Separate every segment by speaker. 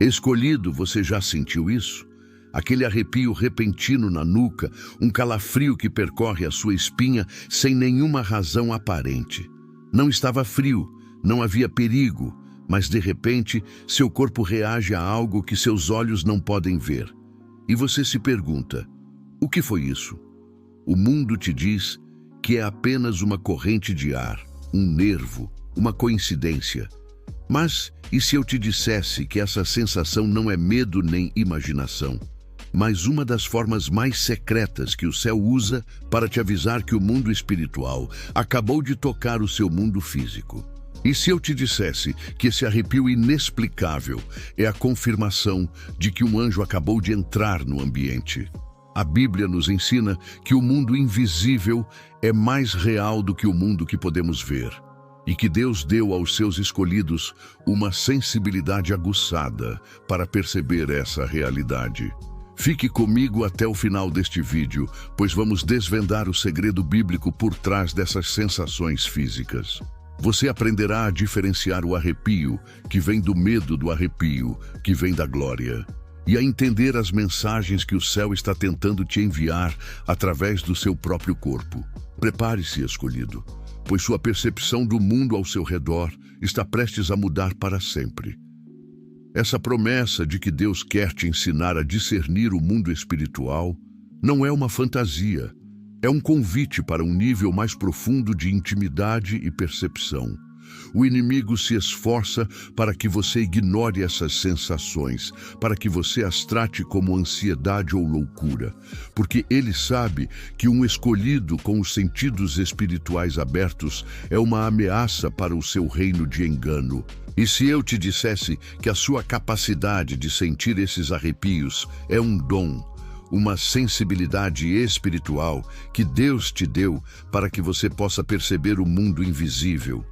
Speaker 1: Escolhido, você já sentiu isso? Aquele arrepio repentino na nuca, um calafrio que percorre a sua espinha sem nenhuma razão aparente. Não estava frio, não havia perigo, mas de repente seu corpo reage a algo que seus olhos não podem ver. E você se pergunta, o que foi isso? O mundo te diz que é apenas uma corrente de ar, um nervo, uma coincidência. Mas e se eu te dissesse que essa sensação não é medo nem imaginação, mas uma das formas mais secretas que o céu usa para te avisar que o mundo espiritual acabou de tocar o seu mundo físico? E se eu te dissesse que esse arrepio inexplicável é a confirmação de que um anjo acabou de entrar no ambiente? A Bíblia nos ensina que o mundo invisível é mais real do que o mundo que podemos ver, e que Deus deu aos seus escolhidos uma sensibilidade aguçada para perceber essa realidade. Fique comigo até o final deste vídeo, pois vamos desvendar o segredo bíblico por trás dessas sensações físicas. Você aprenderá a diferenciar o arrepio, que vem do medo, do arrepio, que vem da glória, e a entender as mensagens que o céu está tentando te enviar através do seu próprio corpo. Prepare-se, escolhido, pois sua percepção do mundo ao seu redor está prestes a mudar para sempre. Essa promessa de que Deus quer te ensinar a discernir o mundo espiritual não é uma fantasia, é um convite para um nível mais profundo de intimidade e percepção. O inimigo se esforça para que você ignore essas sensações, para que você as trate como ansiedade ou loucura, porque ele sabe que um escolhido com os sentidos espirituais abertos é uma ameaça para o seu reino de engano. E se eu te dissesse que a sua capacidade de sentir esses arrepios é um dom, uma sensibilidade espiritual que Deus te deu para que você possa perceber o mundo invisível,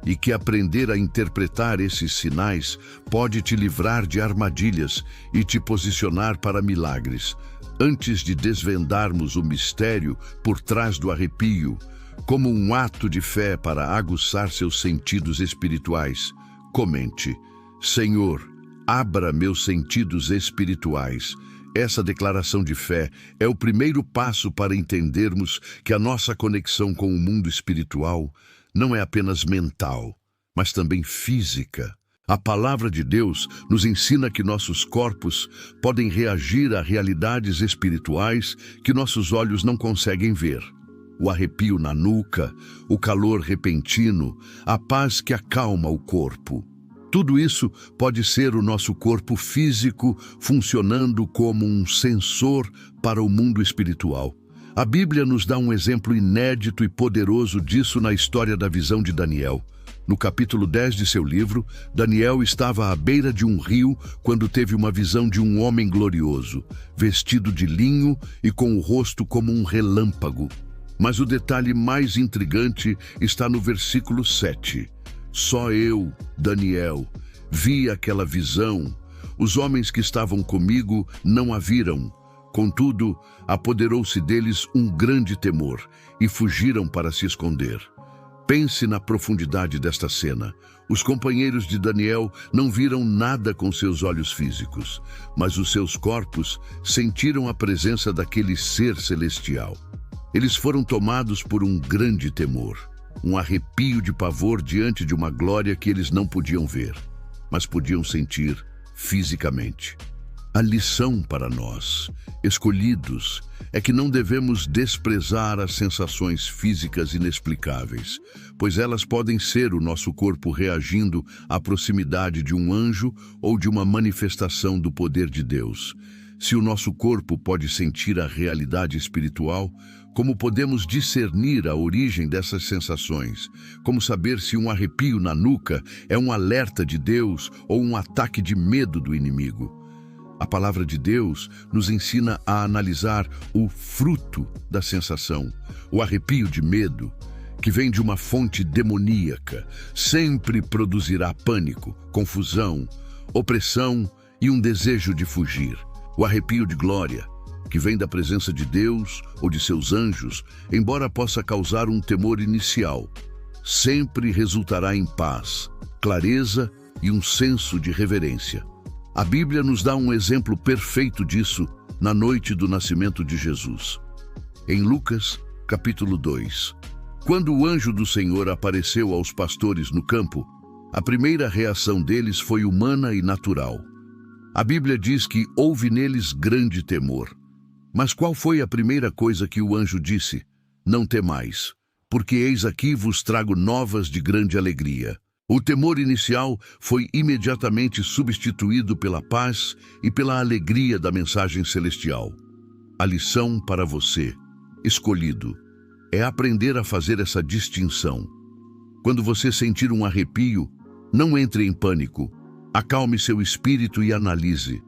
Speaker 1: e que aprender a interpretar esses sinais pode te livrar de armadilhas e te posicionar para milagres. Antes de desvendarmos o mistério por trás do arrepio, como um ato de fé para aguçar seus sentidos espirituais, comente: Senhor, abra meus sentidos espirituais. Essa declaração de fé é o primeiro passo para entendermos que a nossa conexão com o mundo espiritual não é apenas mental, mas também física. A palavra de Deus nos ensina que nossos corpos podem reagir a realidades espirituais que nossos olhos não conseguem ver. O arrepio na nuca, o calor repentino, a paz que acalma o corpo. Tudo isso pode ser o nosso corpo físico funcionando como um sensor para o mundo espiritual. A Bíblia nos dá um exemplo inédito e poderoso disso na história da visão de Daniel. No capítulo 10 de seu livro, Daniel estava à beira de um rio quando teve uma visão de um homem glorioso, vestido de linho e com o rosto como um relâmpago. Mas o detalhe mais intrigante está no versículo 7. Só eu, Daniel, vi aquela visão. Os homens que estavam comigo não a viram. Contudo, apoderou-se deles um grande temor e fugiram para se esconder. Pense na profundidade desta cena. Os companheiros de Daniel não viram nada com seus olhos físicos, mas os seus corpos sentiram a presença daquele ser celestial. Eles foram tomados por um grande temor, um arrepio de pavor diante de uma glória que eles não podiam ver, mas podiam sentir fisicamente. A lição para nós, escolhidos, é que não devemos desprezar as sensações físicas inexplicáveis, pois elas podem ser o nosso corpo reagindo à proximidade de um anjo ou de uma manifestação do poder de Deus. Se o nosso corpo pode sentir a realidade espiritual, como podemos discernir a origem dessas sensações? Como saber se um arrepio na nuca é um alerta de Deus ou um ataque de medo do inimigo? A palavra de Deus nos ensina a analisar o fruto da sensação. O arrepio de medo, que vem de uma fonte demoníaca, sempre produzirá pânico, confusão, opressão e um desejo de fugir. O arrepio de glória, que vem da presença de Deus ou de seus anjos, embora possa causar um temor inicial, sempre resultará em paz, clareza e um senso de reverência. A Bíblia nos dá um exemplo perfeito disso na noite do nascimento de Jesus. Em Lucas, capítulo 2, quando o anjo do Senhor apareceu aos pastores no campo, a primeira reação deles foi humana e natural. A Bíblia diz que houve neles grande temor. Mas qual foi a primeira coisa que o anjo disse? Não temais, porque eis aqui vos trago novas de grande alegria. O temor inicial foi imediatamente substituído pela paz e pela alegria da mensagem celestial. A lição para você, escolhido, é aprender a fazer essa distinção. Quando você sentir um arrepio, não entre em pânico. Acalme seu espírito e analise.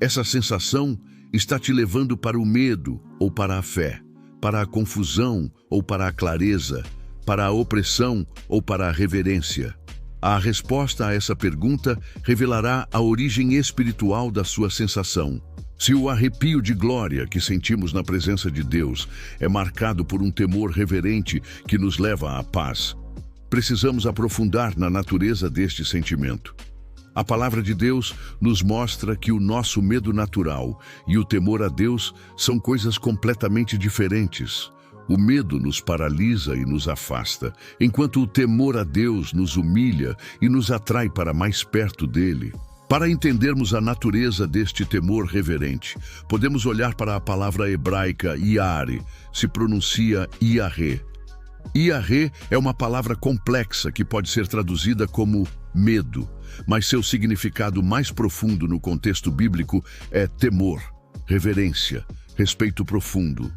Speaker 1: Essa sensação está te levando para o medo ou para a fé, para a confusão ou para a clareza, para a opressão ou para a reverência. A resposta a essa pergunta revelará a origem espiritual da sua sensação. Se o arrepio de glória que sentimos na presença de Deus é marcado por um temor reverente que nos leva à paz, precisamos aprofundar na natureza deste sentimento. A palavra de Deus nos mostra que o nosso medo natural e o temor a Deus são coisas completamente diferentes. O medo nos paralisa e nos afasta, enquanto o temor a Deus nos humilha e nos atrai para mais perto dele. Para entendermos a natureza deste temor reverente, podemos olhar para a palavra hebraica Yare, se pronuncia Iaré. Iaré é uma palavra complexa que pode ser traduzida como medo, mas seu significado mais profundo no contexto bíblico é temor, reverência, respeito profundo.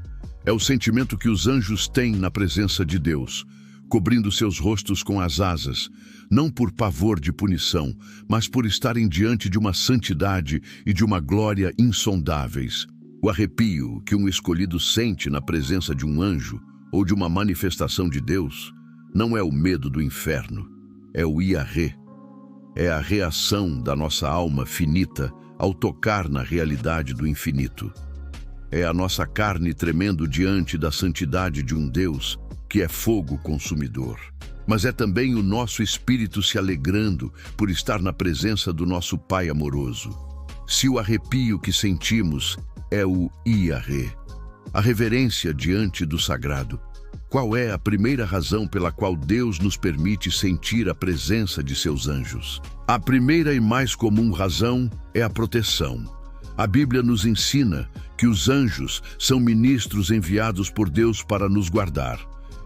Speaker 1: É o sentimento que os anjos têm na presença de Deus, cobrindo seus rostos com as asas, não por pavor de punição, mas por estarem diante de uma santidade e de uma glória insondáveis. O arrepio que um escolhido sente na presença de um anjo ou de uma manifestação de Deus não é o medo do inferno, é o Iaré. É a reação da nossa alma finita ao tocar na realidade do infinito. É a nossa carne tremendo diante da santidade de um Deus que é fogo consumidor. Mas é também o nosso espírito se alegrando por estar na presença do nosso Pai amoroso. Se o arrepio que sentimos é o Iaré, a reverência diante do sagrado, qual é a primeira razão pela qual Deus nos permite sentir a presença de seus anjos? A primeira e mais comum razão é a proteção. A Bíblia nos ensina que os anjos são ministros enviados por Deus para nos guardar.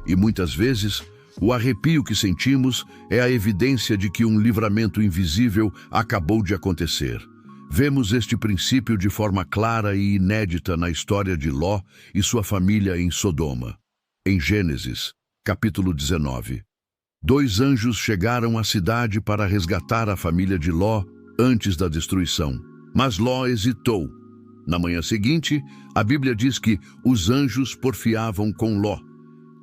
Speaker 1: E muitas vezes, o arrepio que sentimos é a evidência de que um livramento invisível acabou de acontecer. Vemos este princípio de forma clara e inédita na história de Ló e sua família em Sodoma. Em Gênesis, capítulo 19. 2 anjos chegaram à cidade para resgatar a família de Ló antes da destruição. Mas Ló hesitou. Na manhã seguinte, a Bíblia diz que os anjos porfiavam com Ló,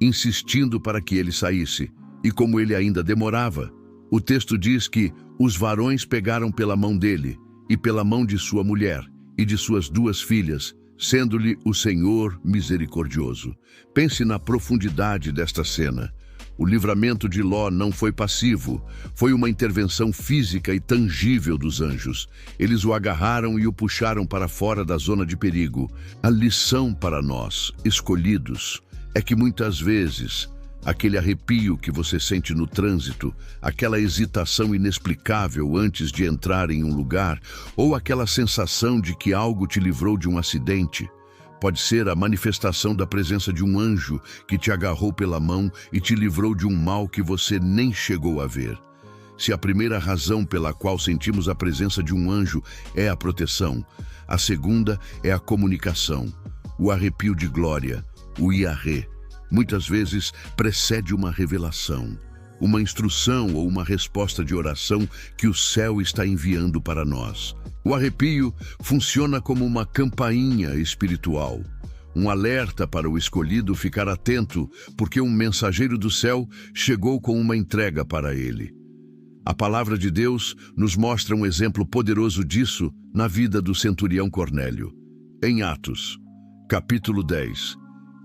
Speaker 1: insistindo para que ele saísse. E como ele ainda demorava, o texto diz que os varões pegaram pela mão dele e pela mão de sua mulher e de suas 2 filhas, sendo-lhe o Senhor misericordioso. Pense na profundidade desta cena. O livramento de Ló não foi passivo, foi uma intervenção física e tangível dos anjos. Eles o agarraram e o puxaram para fora da zona de perigo. A lição para nós, escolhidos, é que muitas vezes aquele arrepio que você sente no trânsito, aquela hesitação inexplicável antes de entrar em um lugar, ou aquela sensação de que algo te livrou de um acidente, pode ser a manifestação da presença de um anjo que te agarrou pela mão e te livrou de um mal que você nem chegou a ver. Se a primeira razão pela qual sentimos a presença de um anjo é a proteção, a segunda é a comunicação. O arrepio de glória, o Iaré, muitas vezes precede uma revelação, uma instrução ou uma resposta de oração que o céu está enviando para nós. O arrepio funciona como uma campainha espiritual, um alerta para o escolhido ficar atento, porque um mensageiro do céu chegou com uma entrega para ele. A palavra de Deus nos mostra um exemplo poderoso disso na vida do centurião Cornélio. Em Atos, capítulo 10,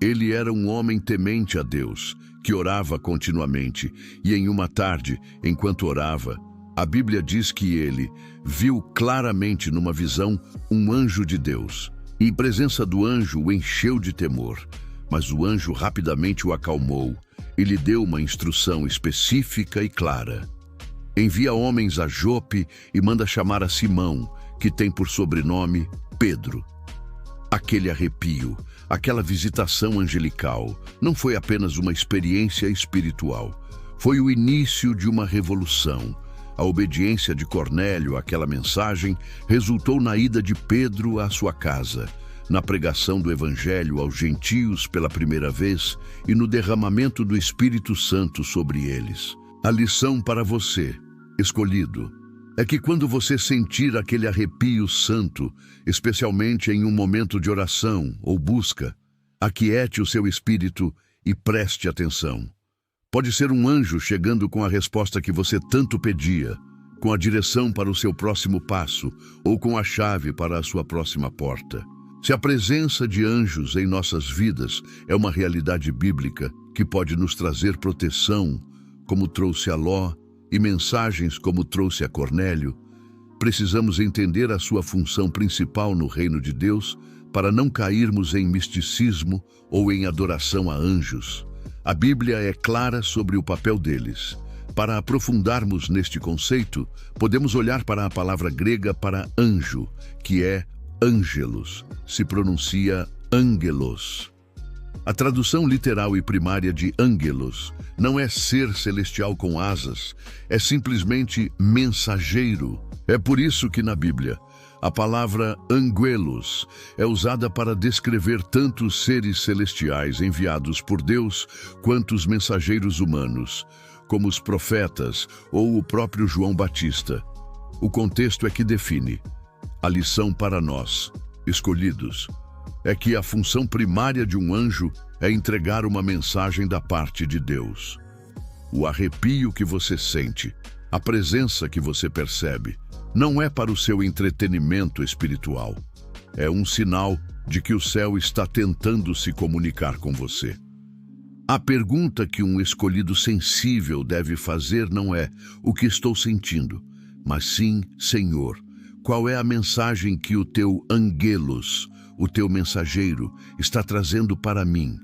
Speaker 1: ele era um homem temente a Deus, que orava continuamente, e em uma tarde, enquanto orava, A Bíblia diz que ele viu claramente numa visão um anjo de Deus, e a presença do anjo o encheu de temor, mas o anjo rapidamente o acalmou e lhe deu uma instrução específica e clara. Envia homens a Jope e manda chamar a Simão, que tem por sobrenome Pedro. Aquele arrepio, aquela visitação angelical, não foi apenas uma experiência espiritual. Foi o início de uma revolução. A obediência de Cornélio àquela mensagem resultou na ida de Pedro à sua casa, na pregação do Evangelho aos gentios pela primeira vez e no derramamento do Espírito Santo sobre eles. A lição para você, escolhido, é que quando você sentir aquele arrepio santo, especialmente em um momento de oração ou busca, aquiete o seu espírito e preste atenção. Pode ser um anjo chegando com a resposta que você tanto pedia, com a direção para o seu próximo passo ou com a chave para a sua próxima porta. Se a presença de anjos em nossas vidas é uma realidade bíblica que pode nos trazer proteção, como trouxe a Ló, e mensagens como trouxe a Cornélio, precisamos entender a sua função principal no reino de Deus para não cairmos em misticismo ou em adoração a anjos. A Bíblia é clara sobre o papel deles. Para aprofundarmos neste conceito, podemos olhar para a palavra grega para anjo, que é ângelos, se pronuncia angelos. A tradução literal e primária de ângelos não é ser celestial com asas, é simplesmente mensageiro. É por isso que na Bíblia, a palavra angelos é usada para descrever tanto os seres celestiais enviados por Deus quanto os mensageiros humanos, como os profetas ou o próprio João Batista. O contexto é que define. A lição para nós, escolhidos, é que a função primária de um anjo é entregar uma mensagem da parte de Deus. O arrepio que você sente, a presença que você percebe, não é para o seu entretenimento espiritual. É um sinal de que o céu está tentando se comunicar com você. A pergunta que um escolhido sensível deve fazer não é o que estou sentindo, mas sim, Senhor, qual é a mensagem que o teu angelos, o teu mensageiro, está trazendo para mim?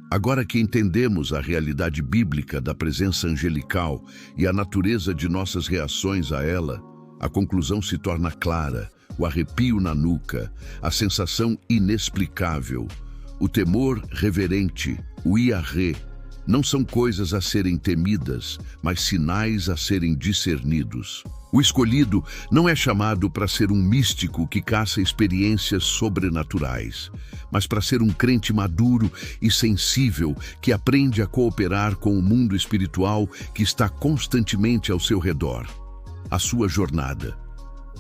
Speaker 1: Agora que entendemos a realidade bíblica da presença angelical e a natureza de nossas reações a ela, a conclusão se torna clara, o arrepio na nuca, a sensação inexplicável, o temor reverente, o iarré, não são coisas a serem temidas, mas sinais a serem discernidos. O escolhido não é chamado para ser um místico que caça experiências sobrenaturais, mas para ser um crente maduro e sensível que aprende a cooperar com o mundo espiritual que está constantemente ao seu redor. A sua jornada,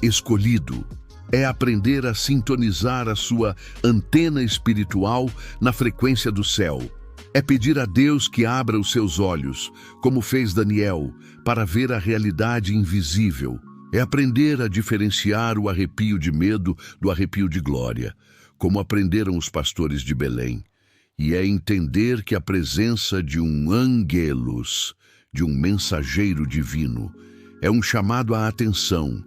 Speaker 1: escolhido, é aprender a sintonizar a sua antena espiritual na frequência do céu. É pedir a Deus que abra os seus olhos, como fez Daniel, para ver a realidade invisível. É aprender a diferenciar o arrepio de medo do arrepio de glória, como aprenderam os pastores de Belém. E é entender que a presença de um angelos, de um mensageiro divino, é um chamado à atenção,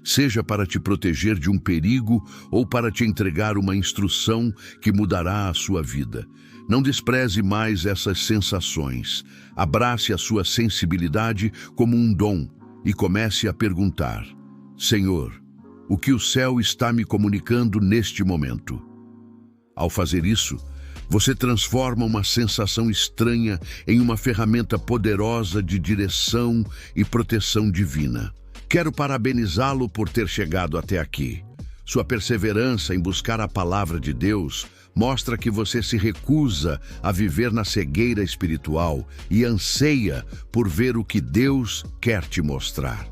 Speaker 1: seja para te proteger de um perigo ou para te entregar uma instrução que mudará a sua vida. Não despreze mais essas sensações. Abrace a sua sensibilidade como um dom e comece a perguntar: Senhor, o que o céu está me comunicando neste momento? Ao fazer isso, você transforma uma sensação estranha em uma ferramenta poderosa de direção e proteção divina. Quero parabenizá-lo por ter chegado até aqui. Sua perseverança em buscar a palavra de Deus mostra que você se recusa a viver na cegueira espiritual e anseia por ver o que Deus quer te mostrar.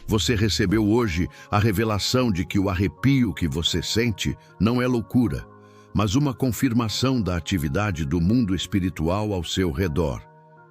Speaker 1: Você recebeu hoje a revelação de que o arrepio que você sente não é loucura, mas uma confirmação da atividade do mundo espiritual ao seu redor,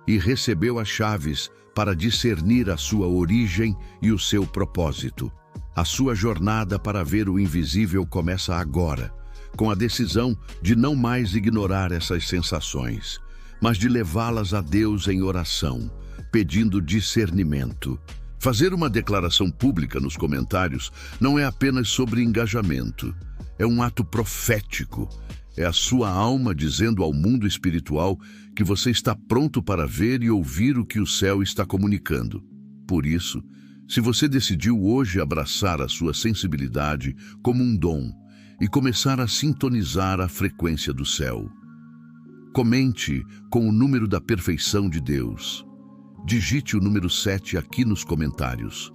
Speaker 1: e recebeu as chaves para discernir a sua origem e o seu propósito. A sua jornada para ver o invisível começa agora, com a decisão de não mais ignorar essas sensações, mas de levá-las a Deus em oração, pedindo discernimento. Fazer uma declaração pública nos comentários não é apenas sobre engajamento. É um ato profético. É a sua alma dizendo ao mundo espiritual que você está pronto para ver e ouvir o que o céu está comunicando. Por isso, se você decidiu hoje abraçar a sua sensibilidade como um dom e começar a sintonizar a frequência do céu, comente com o número da perfeição de Deus. Digite o número 7 aqui nos comentários,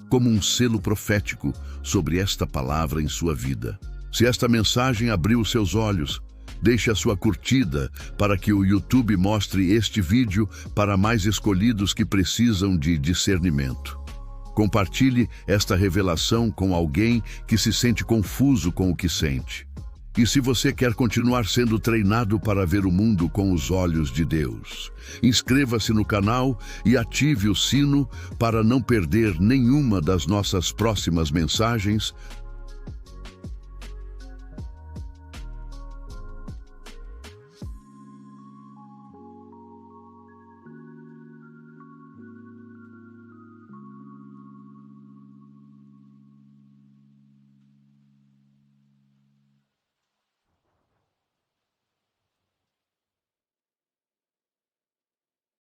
Speaker 1: como um selo profético sobre esta palavra em sua vida. Se esta mensagem abriu seus olhos, deixe a sua curtida para que o YouTube mostre este vídeo para mais escolhidos que precisam de discernimento. Compartilhe esta revelação com alguém que se sente confuso com o que sente. E se você quer continuar sendo treinado para ver o mundo com os olhos de Deus, inscreva-se no canal e ative o sino para não perder nenhuma das nossas próximas mensagens